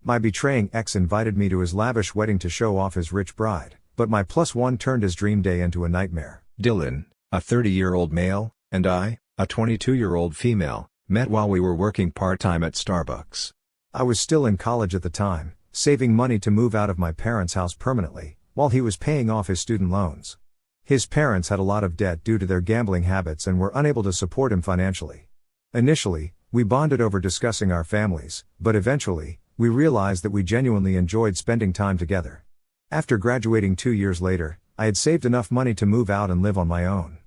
My betraying ex invited me to his lavish wedding to show off his rich bride, but my +1 turned his dream day into a nightmare. Dylan, a 30-year-old male, and I, a 22-year-old female, met while we were working part-time at Starbucks. I was still in college at the time, saving money to move out of my parents' house permanently, while he was paying off his student loans. His parents had a lot of debt due to their gambling habits and were unable to support him financially. Initially, we bonded over discussing our families, but eventually, we realized that we genuinely enjoyed spending time together. After graduating 2 years later, I had saved enough money to move out and live on my own.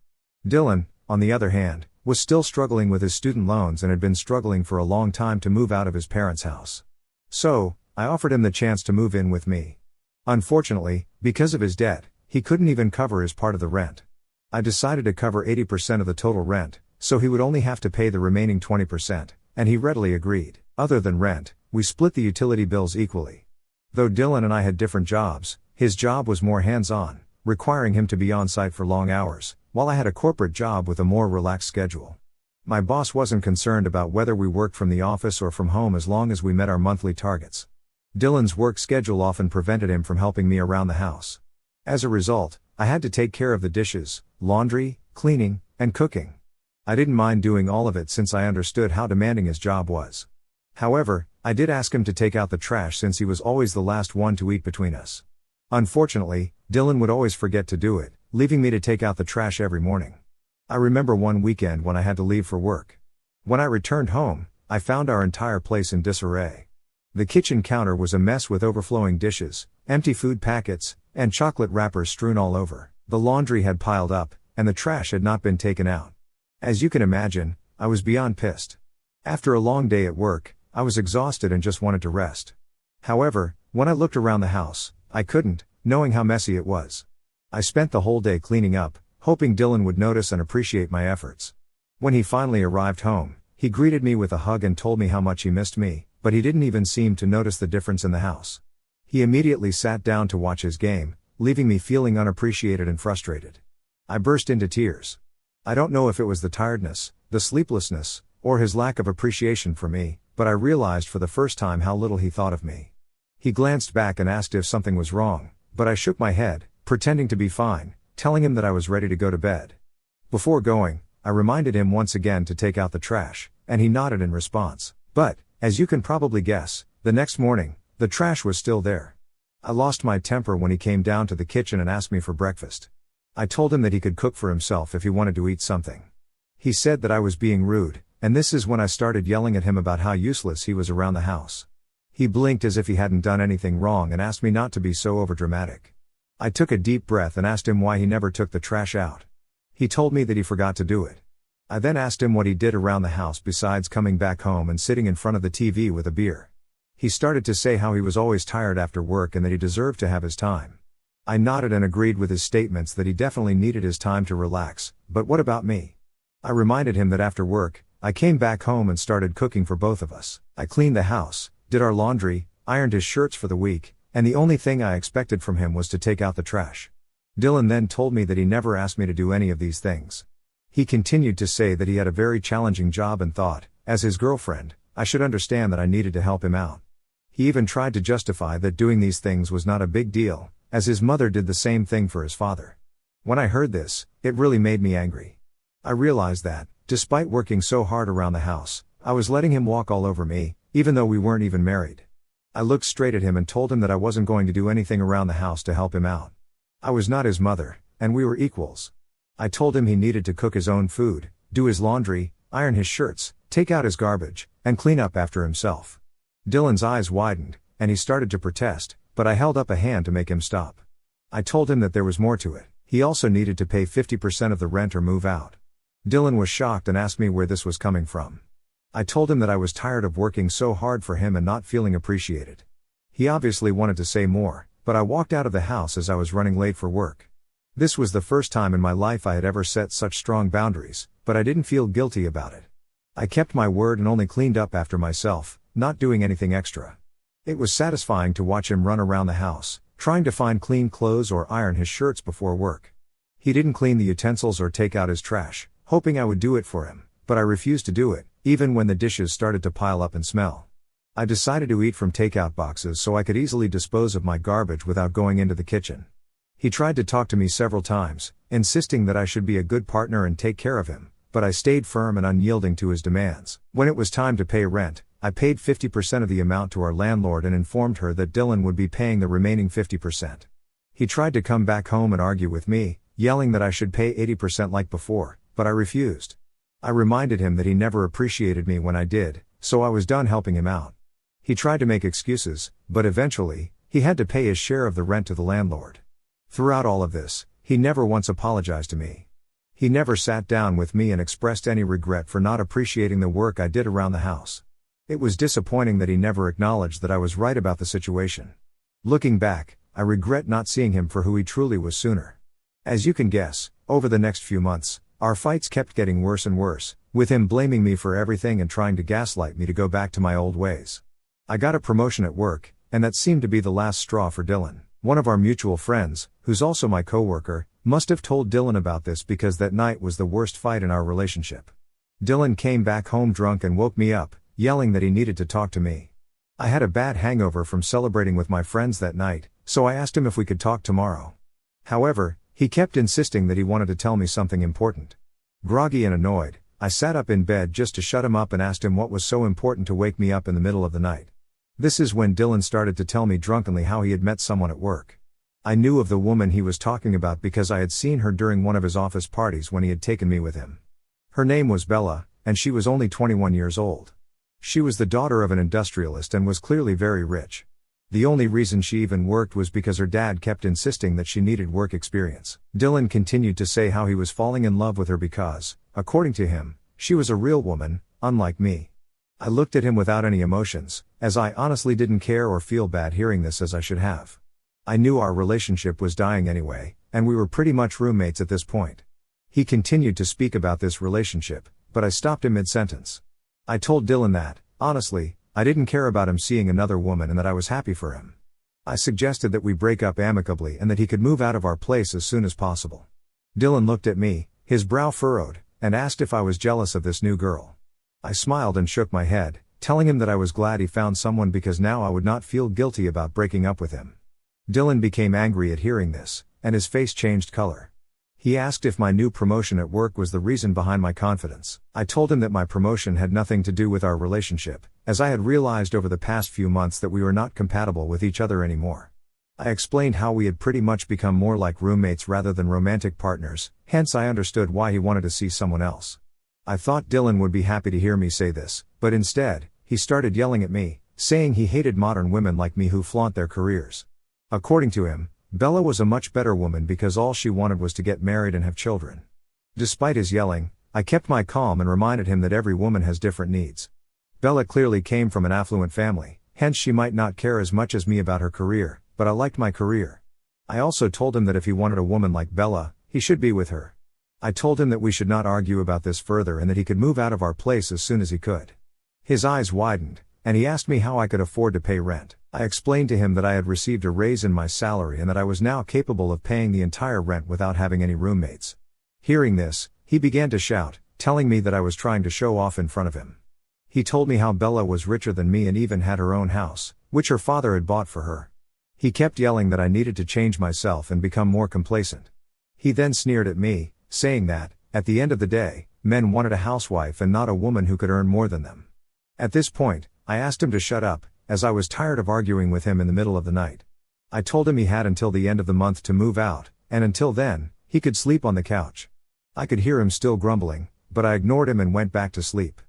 Dylan, on the other hand, was still struggling with his student loans and had been struggling for a long time to move out of his parents' house. So, I offered him the chance to move in with me. Unfortunately, because of his debt, he couldn't even cover his part of the rent. I decided to cover 80% of the total rent, so he would only have to pay the remaining 20%, and he readily agreed. Other than rent, we split the utility bills equally. Though Dylan and I had different jobs, his job was more hands-on, requiring him to be on site for long hours, while I had a corporate job with a more relaxed schedule. My boss wasn't concerned about whether we worked from the office or from home as long as we met our monthly targets. Dylan's work schedule often prevented him from helping me around the house. As a result, I had to take care of the dishes, laundry, cleaning, and cooking. I didn't mind doing all of it since I understood how demanding his job was. However, I did ask him to take out the trash since he was always the last one to eat between us. Unfortunately, Dylan would always forget to do it, leaving me to take out the trash every morning. I remember one weekend when I had to leave for work. When I returned home, I found our entire place in disarray. The kitchen counter was a mess with overflowing dishes, empty food packets, and chocolate wrappers strewn all over. The laundry had piled up, and the trash had not been taken out. As you can imagine, I was beyond pissed. After a long day at work, I was exhausted and just wanted to rest. However, when I looked around the house, I couldn't, knowing how messy it was. I spent the whole day cleaning up, hoping Dylan would notice and appreciate my efforts. When he finally arrived home, he greeted me with a hug and told me how much he missed me, but he didn't even seem to notice the difference in the house. He immediately sat down to watch his game, leaving me feeling unappreciated and frustrated. I burst into tears. I don't know if it was the tiredness, the sleeplessness, or his lack of appreciation for me, but I realized for the first time how little he thought of me. He glanced back and asked if something was wrong, but I shook my head, pretending to be fine, telling him that I was ready to go to bed. Before going, I reminded him once again to take out the trash, and he nodded in response. But, as you can probably guess, the next morning, the trash was still there. I lost my temper when he came down to the kitchen and asked me for breakfast. I told him that he could cook for himself if he wanted to eat something. He said that I was being rude, and this is when I started yelling at him about how useless he was around the house. He blinked as if he hadn't done anything wrong and asked me not to be so overdramatic. I took a deep breath and asked him why he never took the trash out. He told me that he forgot to do it. I then asked him what he did around the house besides coming back home and sitting in front of the TV with a beer. He started to say how he was always tired after work and that he deserved to have his time. I nodded and agreed with his statements that he definitely needed his time to relax, but what about me? I reminded him that after work, I came back home and started cooking for both of us. I cleaned the house, did our laundry, ironed his shirts for the week, and the only thing I expected from him was to take out the trash. Dylan then told me that he never asked me to do any of these things. He continued to say that he had a very challenging job and thought, as his girlfriend, I should understand that I needed to help him out. He even tried to justify that doing these things was not a big deal, as his mother did the same thing for his father. When I heard this, it really made me angry. I realized that, despite working so hard around the house, I was letting him walk all over me, even though we weren't even married. I looked straight at him and told him that I wasn't going to do anything around the house to help him out. I was not his mother, and we were equals. I told him he needed to cook his own food, do his laundry, iron his shirts, take out his garbage, and clean up after himself. Dylan's eyes widened, and he started to protest, but I held up a hand to make him stop. I told him that there was more to it. He also needed to pay 50% of the rent or move out. Dylan was shocked and asked me where this was coming from. I told him that I was tired of working so hard for him and not feeling appreciated. He obviously wanted to say more, but I walked out of the house as I was running late for work. This was the first time in my life I had ever set such strong boundaries, but I didn't feel guilty about it. I kept my word and only cleaned up after myself, not doing anything extra. It was satisfying to watch him run around the house, trying to find clean clothes or iron his shirts before work. He didn't clean the utensils or take out his trash, hoping I would do it for him, but I refused to do it, even when the dishes started to pile up and smell. I decided to eat from takeout boxes so I could easily dispose of my garbage without going into the kitchen. He tried to talk to me several times, insisting that I should be a good partner and take care of him, but I stayed firm and unyielding to his demands. When it was time to pay rent, I paid 50% of the amount to our landlord and informed her that Dylan would be paying the remaining 50%. He tried to come back home and argue with me, yelling that I should pay 80% like before, but I refused. I reminded him that he never appreciated me when I did, so I was done helping him out. He tried to make excuses, but eventually, he had to pay his share of the rent to the landlord. Throughout all of this, he never once apologized to me. He never sat down with me and expressed any regret for not appreciating the work I did around the house. It was disappointing that he never acknowledged that I was right about the situation. Looking back, I regret not seeing him for who he truly was sooner. As you can guess, over the next few months, our fights kept getting worse and worse, with him blaming me for everything and trying to gaslight me to go back to my old ways. I got a promotion at work, and that seemed to be the last straw for Dylan. One of our mutual friends, who's also my coworker, must have told Dylan about this because that night was the worst fight in our relationship. Dylan came back home drunk and woke me up, yelling that he needed to talk to me. I had a bad hangover from celebrating with my friends that night, so I asked him if we could talk tomorrow. However, he kept insisting that he wanted to tell me something important. Groggy and annoyed, I sat up in bed just to shut him up and asked him what was so important to wake me up in the middle of the night. This is when Dylan started to tell me drunkenly how he had met someone at work. I knew of the woman he was talking about because I had seen her during one of his office parties when he had taken me with him. Her name was Bella, and she was only 21 years old. She was the daughter of an industrialist and was clearly very rich. The only reason she even worked was because her dad kept insisting that she needed work experience. Dylan continued to say how he was falling in love with her because, according to him, she was a real woman, unlike me. I looked at him without any emotions, as I honestly didn't care or feel bad hearing this as I should have. I knew our relationship was dying anyway, and we were pretty much roommates at this point. He continued to speak about this relationship, but I stopped him mid-sentence. I told Dylan that, honestly, I didn't care about him seeing another woman and that I was happy for him. I suggested that we break up amicably and that he could move out of our place as soon as possible. Dylan looked at me, his brow furrowed, and asked if I was jealous of this new girl. I smiled and shook my head, telling him that I was glad he found someone because now I would not feel guilty about breaking up with him. Dylan became angry at hearing this, and his face changed color. He asked if my new promotion at work was the reason behind my confidence. I told him that my promotion had nothing to do with our relationship, as I had realized over the past few months that we were not compatible with each other anymore. I explained how we had pretty much become more like roommates rather than romantic partners, hence I understood why he wanted to see someone else. I thought Dylan would be happy to hear me say this, but instead, he started yelling at me, saying he hated modern women like me who flaunt their careers. According to him, Bella was a much better woman because all she wanted was to get married and have children. Despite his yelling, I kept my calm and reminded him that every woman has different needs. Bella clearly came from an affluent family, hence she might not care as much as me about her career, but I liked my career. I also told him that if he wanted a woman like Bella, he should be with her. I told him that we should not argue about this further and that he could move out of our place as soon as he could. His eyes widened, and he asked me how I could afford to pay rent. I explained to him that I had received a raise in my salary and that I was now capable of paying the entire rent without having any roommates. Hearing this, he began to shout, telling me that I was trying to show off in front of him. He told me how Bella was richer than me and even had her own house, which her father had bought for her. He kept yelling that I needed to change myself and become more complacent. He then sneered at me, saying that, at the end of the day, men wanted a housewife and not a woman who could earn more than them. At this point, I asked him to shut up, as I was tired of arguing with him in the middle of the night. I told him he had until the end of the month to move out, and until then, he could sleep on the couch. I could hear him still grumbling, but I ignored him and went back to sleep.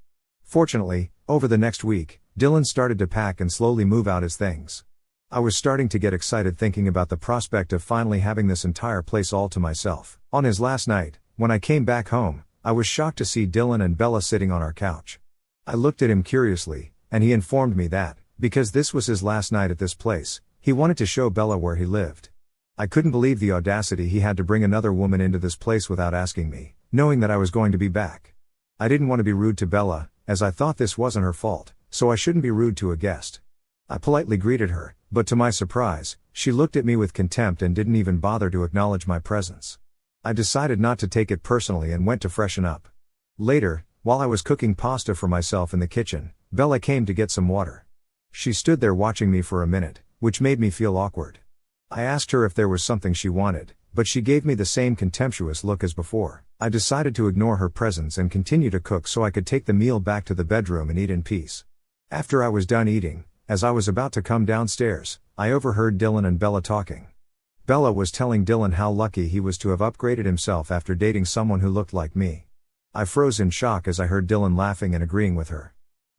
Fortunately, over the next week, Dylan started to pack and slowly move out his things. I was starting to get excited thinking about the prospect of finally having this entire place all to myself. On his last night, when I came back home, I was shocked to see Dylan and Bella sitting on our couch. I looked at him curiously, and he informed me that, because this was his last night at this place, he wanted to show Bella where he lived. I couldn't believe the audacity he had to bring another woman into this place without asking me, knowing that I was going to be back. I didn't want to be rude to Bella, as I thought this wasn't her fault, so I shouldn't be rude to a guest. I politely greeted her, but to my surprise, she looked at me with contempt and didn't even bother to acknowledge my presence. I decided not to take it personally and went to freshen up. Later, while I was cooking pasta for myself in the kitchen, Bella came to get some water. She stood there watching me for a minute, which made me feel awkward. I asked her if there was something she wanted, but she gave me the same contemptuous look as before. I decided to ignore her presence and continue to cook so I could take the meal back to the bedroom and eat in peace. After I was done eating, as I was about to come downstairs, I overheard Dylan and Bella talking. Bella was telling Dylan how lucky he was to have upgraded himself after dating someone who looked like me. I froze in shock as I heard Dylan laughing and agreeing with her.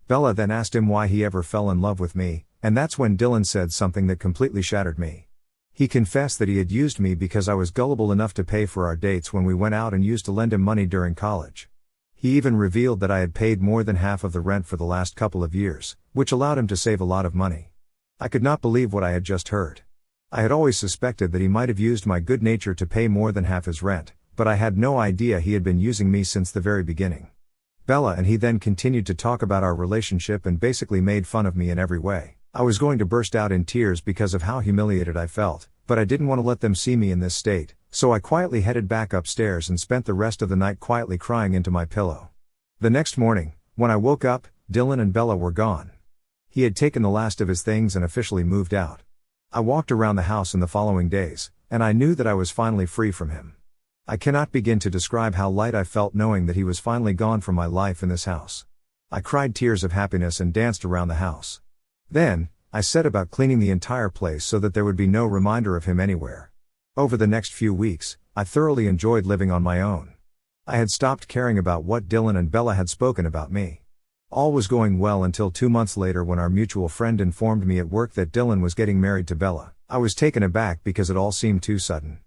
Bella then asked him why he ever fell in love with me, and that's when Dylan said something that completely shattered me. He confessed that he had used me because I was gullible enough to pay for our dates when we went out and used to lend him money during college. He even revealed that I had paid more than half of the rent for the last couple of years, which allowed him to save a lot of money. I could not believe what I had just heard. I had always suspected that he might have used my good nature to pay more than half his rent, but I had no idea he had been using me since the very beginning. Bella and he then continued to talk about our relationship and basically made fun of me in every way. I was going to burst out in tears because of how humiliated I felt, but I didn't want to let them see me in this state, so I quietly headed back upstairs and spent the rest of the night quietly crying into my pillow. The next morning, when I woke up, Dylan and Bella were gone. He had taken the last of his things and officially moved out. I walked around the house in the following days, and I knew that I was finally free from him. I cannot begin to describe how light I felt knowing that he was finally gone from my life in this house. I cried tears of happiness and danced around the house. Then, I set about cleaning the entire place so that there would be no reminder of him anywhere. Over the next few weeks, I thoroughly enjoyed living on my own. I had stopped caring about what Dylan and Bella had spoken about me. All was going well until 2 months later when our mutual friend informed me at work that Dylan was getting married to Bella. I was taken aback because it all seemed too sudden.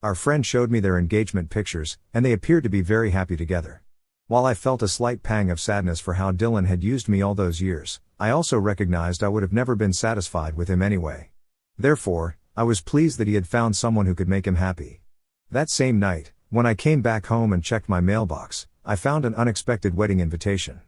Our friend showed me their engagement pictures, and they appeared to be very happy together. While I felt a slight pang of sadness for how Dylan had used me all those years, I also recognized I would have never been satisfied with him anyway. Therefore, I was pleased that he had found someone who could make him happy. That same night, when I came back home and checked my mailbox, I found an unexpected wedding invitation.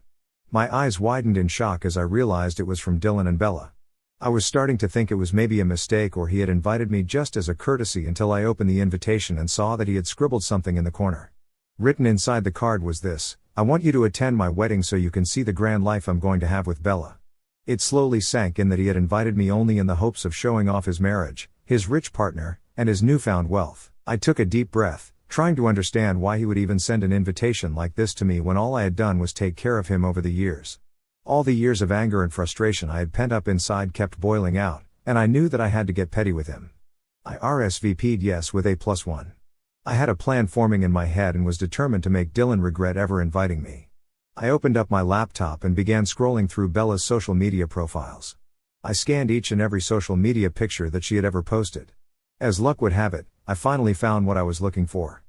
My eyes widened in shock as I realized it was from Dylan and Bella. I was starting to think it was maybe a mistake or he had invited me just as a courtesy until I opened the invitation and saw that he had scribbled something in the corner. Written inside the card was this: "I want you to attend my wedding so you can see the grand life I'm going to have with Bella." It slowly sank in that he had invited me only in the hopes of showing off his marriage, his rich partner, and his newfound wealth. I took a deep breath, trying to understand why he would even send an invitation like this to me when all I had done was take care of him over the years. All the years of anger and frustration I had pent up inside kept boiling out, and I knew that I had to get petty with him. I RSVP'd yes with A+1. I had a plan forming in my head and was determined to make Dylan regret ever inviting me. I opened up my laptop and began scrolling through Bella's social media profiles. I scanned each and every social media picture that she had ever posted. As luck would have it, I finally found what I was looking for.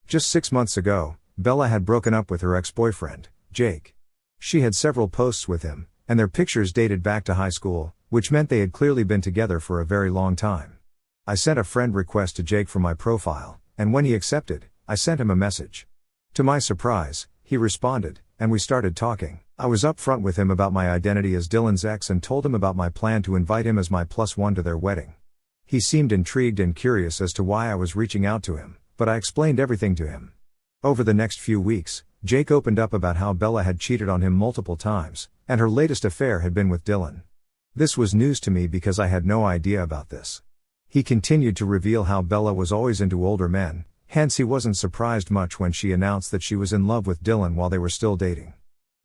Just 6 months ago, Bella had broken up with her ex-boyfriend, Jake. She had several posts with him, and their pictures dated back to high school, which meant they had clearly been together for a very long time. I sent a friend request to Jake from my profile, and when he accepted, I sent him a message. To my surprise, he responded, and we started talking. I was upfront with him about my identity as Dylan's ex and told him about my plan to invite him as my +1 to their wedding. He seemed intrigued and curious as to why I was reaching out to him, but I explained everything to him. Over the next few weeks, Jake opened up about how Bella had cheated on him multiple times, and her latest affair had been with Dylan. This was news to me because I had no idea about this. He continued to reveal how Bella was always into older men, hence he wasn't surprised much when she announced that she was in love with Dylan while they were still dating.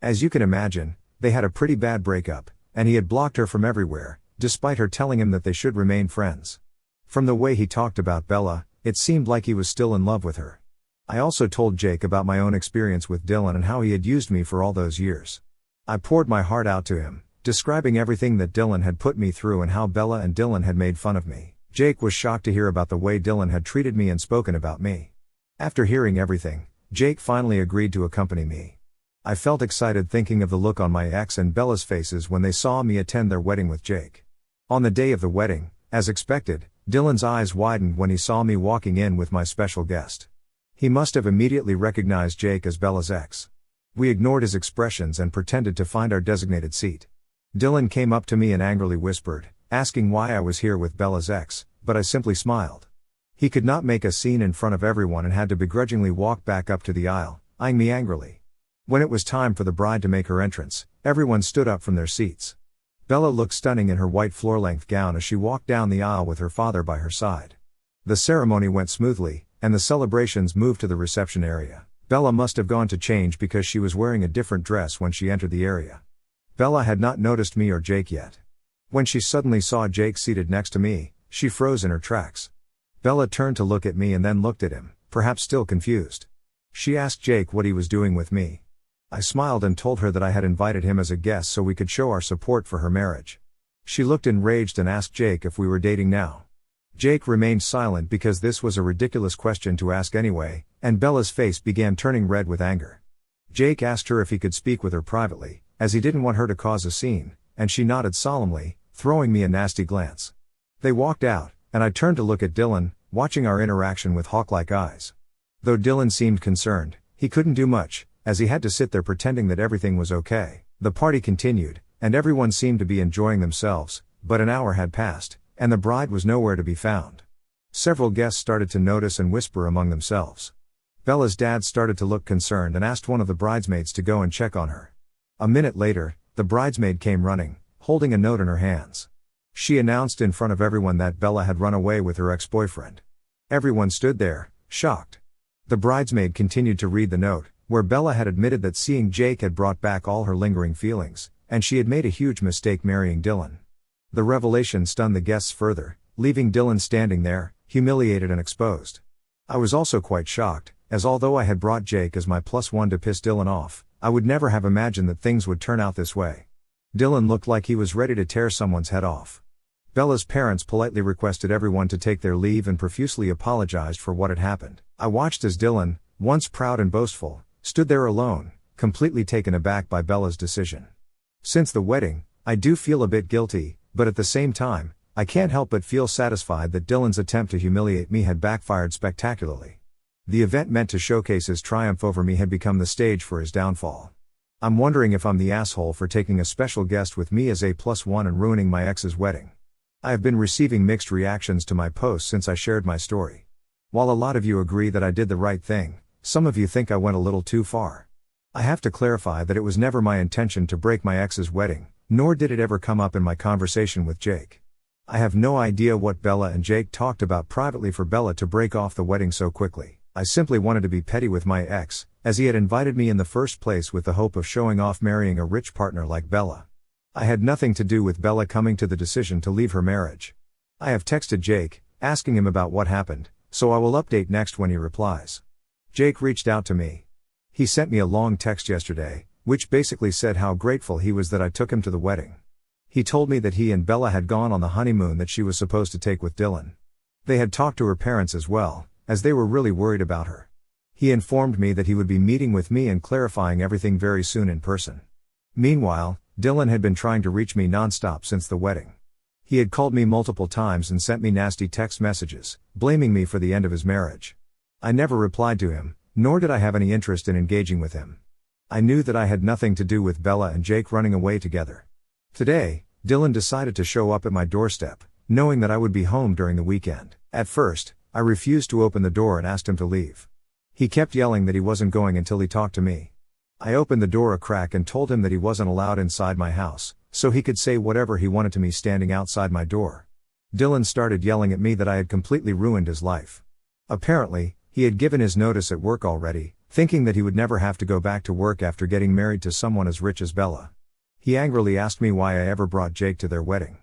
As you can imagine, they had a pretty bad breakup, and he had blocked her from everywhere, despite her telling him that they should remain friends. From the way he talked about Bella, it seemed like he was still in love with her. I also told Jake about my own experience with Dylan and how he had used me for all those years. I poured my heart out to him, describing everything that Dylan had put me through and how Bella and Dylan had made fun of me. Jake was shocked to hear about the way Dylan had treated me and spoken about me. After hearing everything, Jake finally agreed to accompany me. I felt excited thinking of the look on my ex and Bella's faces when they saw me attend their wedding with Jake. On the day of the wedding, as expected, Dylan's eyes widened when he saw me walking in with my special guest. He must have immediately recognized Jake as Bella's ex. We ignored his expressions and pretended to find our designated seat. Dylan came up to me and angrily whispered, asking why I was here with Bella's ex, but I simply smiled. He could not make a scene in front of everyone and had to begrudgingly walk back up to the aisle, eyeing me angrily. When it was time for the bride to make her entrance, everyone stood up from their seats. Bella looked stunning in her white floor-length gown as she walked down the aisle with her father by her side. The ceremony went smoothly, and the celebrations moved to the reception area. Bella must have gone to change because she was wearing a different dress when she entered the area. Bella had not noticed me or Jake yet. When she suddenly saw Jake seated next to me, she froze in her tracks. Bella turned to look at me and then looked at him, perhaps still confused. She asked Jake what he was doing with me. I smiled and told her that I had invited him as a guest so we could show our support for her marriage. She looked enraged and asked Jake if we were dating now. Jake remained silent because this was a ridiculous question to ask anyway, and Bella's face began turning red with anger. Jake asked her if he could speak with her privately, as he didn't want her to cause a scene, and she nodded solemnly, throwing me a nasty glance. They walked out, and I turned to look at Dylan, watching our interaction with hawk-like eyes. Though Dylan seemed concerned, he couldn't do much, as he had to sit there pretending that everything was okay. The party continued, and everyone seemed to be enjoying themselves, but an hour had passed, and the bride was nowhere to be found. Several guests started to notice and whisper among themselves. Bella's dad started to look concerned and asked one of the bridesmaids to go and check on her. A minute later, the bridesmaid came running, holding a note in her hands. She announced in front of everyone that Bella had run away with her ex-boyfriend. Everyone stood there, shocked. The bridesmaid continued to read the note, where Bella had admitted that seeing Jake had brought back all her lingering feelings, and she had made a huge mistake marrying Dylan. The revelation stunned the guests further, leaving Dylan standing there, humiliated and exposed. I was also quite shocked, as although I had brought Jake as my +1 to piss Dylan off, I would never have imagined that things would turn out this way. Dylan looked like he was ready to tear someone's head off. Bella's parents politely requested everyone to take their leave and profusely apologized for what had happened. I watched as Dylan, once proud and boastful, stood there alone, completely taken aback by Bella's decision. Since the wedding, I do feel a bit guilty, but at the same time, I can't help but feel satisfied that Dylan's attempt to humiliate me had backfired spectacularly. The event meant to showcase his triumph over me had become the stage for his downfall. I'm wondering if I'm the asshole for taking a special guest with me as a +1 and ruining my ex's wedding. I have been receiving mixed reactions to my posts since I shared my story. While a lot of you agree that I did the right thing, some of you think I went a little too far. I have to clarify that it was never my intention to break my ex's wedding, nor did it ever come up in my conversation with Jake. I have no idea what Bella and Jake talked about privately for Bella to break off the wedding so quickly. I simply wanted to be petty with my ex, as he had invited me in the first place with the hope of showing off marrying a rich partner like Bella. I had nothing to do with Bella coming to the decision to leave her marriage. I have texted Jake, asking him about what happened, so I will update next when he replies. Jake reached out to me. He sent me a long text yesterday, which basically said how grateful he was that I took him to the wedding. He told me that he and Bella had gone on the honeymoon that she was supposed to take with Dylan. They had talked to her parents as well, as they were really worried about her. He informed me that he would be meeting with me and clarifying everything very soon in person. Meanwhile, Dylan had been trying to reach me nonstop since the wedding. He had called me multiple times and sent me nasty text messages, blaming me for the end of his marriage. I never replied to him, nor did I have any interest in engaging with him. I knew that I had nothing to do with Bella and Jake running away together. Today, Dylan decided to show up at my doorstep, knowing that I would be home during the weekend. At first, I refused to open the door and asked him to leave. He kept yelling that he wasn't going until he talked to me. I opened the door a crack and told him that he wasn't allowed inside my house, so he could say whatever he wanted to me standing outside my door. Dylan started yelling at me that I had completely ruined his life. Apparently, he had given his notice at work already, thinking that he would never have to go back to work after getting married to someone as rich as Bella. He angrily asked me why I ever brought Jake to their wedding.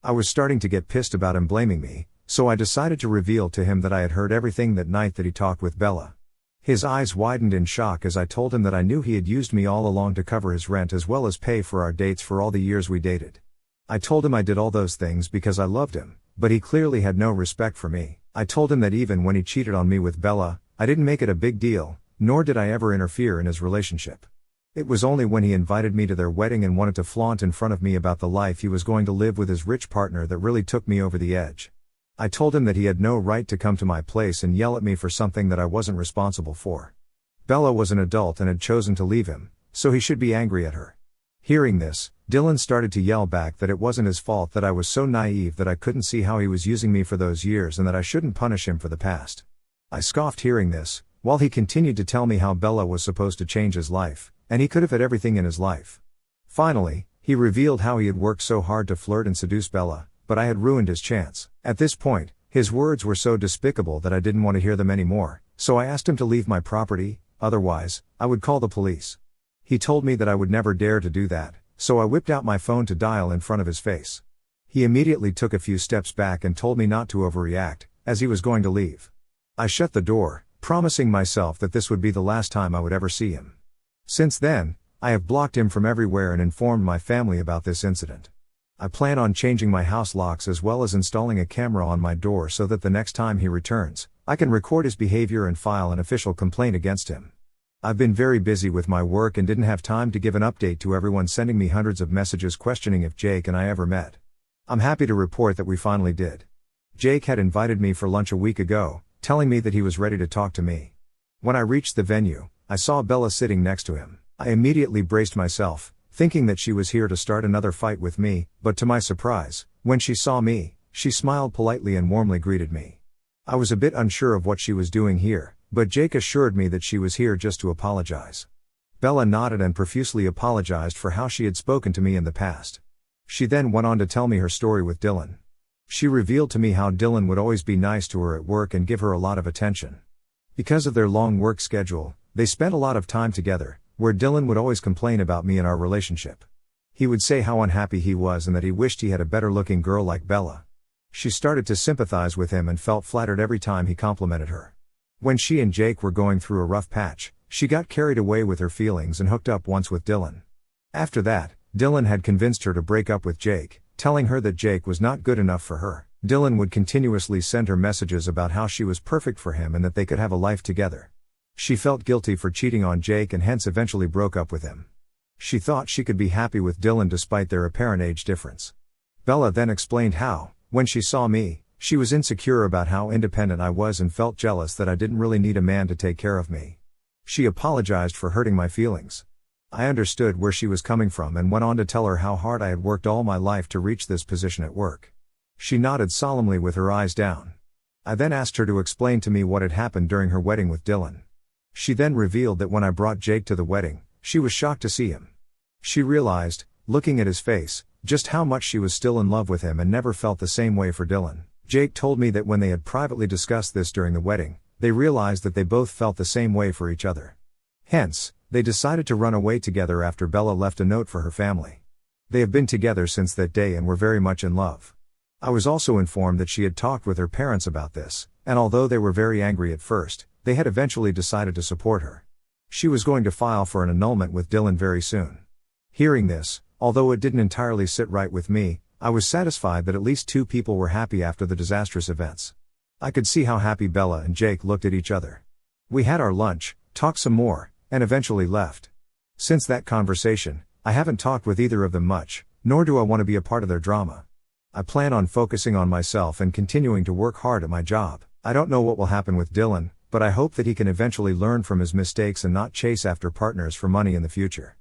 I was starting to get pissed about him blaming me, so I decided to reveal to him that I had heard everything that night that he talked with Bella. His eyes widened in shock as I told him that I knew he had used me all along to cover his rent as well as pay for our dates for all the years we dated. I told him I did all those things because I loved him, but he clearly had no respect for me. I told him that even when he cheated on me with Bella, I didn't make it a big deal, nor did I ever interfere in his relationship. It was only when he invited me to their wedding and wanted to flaunt in front of me about the life he was going to live with his rich partner that really took me over the edge. I told him that he had no right to come to my place and yell at me for something that I wasn't responsible for. Bella was an adult and had chosen to leave him, so he should be angry at her. Hearing this, Dylan started to yell back that it wasn't his fault, that I was so naive that I couldn't see how he was using me for those years and that I shouldn't punish him for the past. I scoffed hearing this, while he continued to tell me how Bella was supposed to change his life, and he could have had everything in his life. Finally, he He revealed how he had worked so hard to flirt and seduce Bella, but I had ruined his chance. At this point, his words were so despicable that I didn't want to hear them anymore, so I asked him to leave my property, otherwise, I would call the police. He told me that I would never dare to do that, so I whipped out my phone to dial in front of his face. He immediately took a few steps back and told me not to overreact, as he was going to leave. I shut the door, promising myself that this would be the last time I would ever see him. Since then, I have blocked him from everywhere and informed my family about this incident. I plan on changing my house locks as well as installing a camera on my door so that the next time he returns, I can record his behavior and file an official complaint against him. I've been very busy with my work and didn't have time to give an update to everyone sending me hundreds of messages questioning if Jake and I ever met. I'm happy to report that we finally did. Jake had invited me for lunch a week ago, telling me that he was ready to talk to me. When I reached the venue, I saw Bella sitting next to him. I immediately braced myself, thinking that she was here to start another fight with me, but to my surprise, when she saw me, she smiled politely and warmly greeted me. I was a bit unsure of what she was doing here, but Jake assured me that she was here just to apologize. Bella nodded and profusely apologized for how she had spoken to me in the past. She then went on to tell me her story with Dylan. She revealed to me how Dylan would always be nice to her at work and give her a lot of attention. Because of their long work schedule, they spent a lot of time together, where Dylan would always complain about me and our relationship. He would say how unhappy he was and that he wished he had a better-looking girl like Bella. She started to sympathize with him and felt flattered every time he complimented her. When she and Jake were going through a rough patch, she got carried away with her feelings and hooked up once with Dylan. After that, Dylan had convinced her to break up with Jake, telling her that Jake was not good enough for her. Dylan would continuously send her messages about how she was perfect for him and that they could have a life together. She felt guilty for cheating on Jake and hence eventually broke up with him. She thought she could be happy with Dylan despite their apparent age difference. Bella then explained how, when she saw me, she was insecure about how independent I was and felt jealous that I didn't really need a man to take care of me. She apologized for hurting my feelings. I understood where she was coming from and went on to tell her how hard I had worked all my life to reach this position at work. She nodded solemnly with her eyes down. I then asked her to explain to me what had happened during her wedding with Dylan. She then revealed that when I brought Jake to the wedding, she was shocked to see him. She realized, looking at his face, just how much she was still in love with him and never felt the same way for Dylan. Jake told me that when they had privately discussed this during the wedding, they realized that they both felt the same way for each other. Hence, they decided to run away together after Bella left a note for her family. They have been together since that day and were very much in love. I was also informed that she had talked with her parents about this, and although they were very angry at first, they had eventually decided to support her. She was going to file for an annulment with Dylan very soon. Hearing this, although it didn't entirely sit right with me, I was satisfied that at least two people were happy after the disastrous events. I could see how happy Bella and Jake looked at each other. We had our lunch, talked some more, and eventually left. Since that conversation, I haven't talked with either of them much, nor do I want to be a part of their drama. I plan on focusing on myself and continuing to work hard at my job. I don't know what will happen with Dylan, but I hope that he can eventually learn from his mistakes and not chase after partners for money in the future.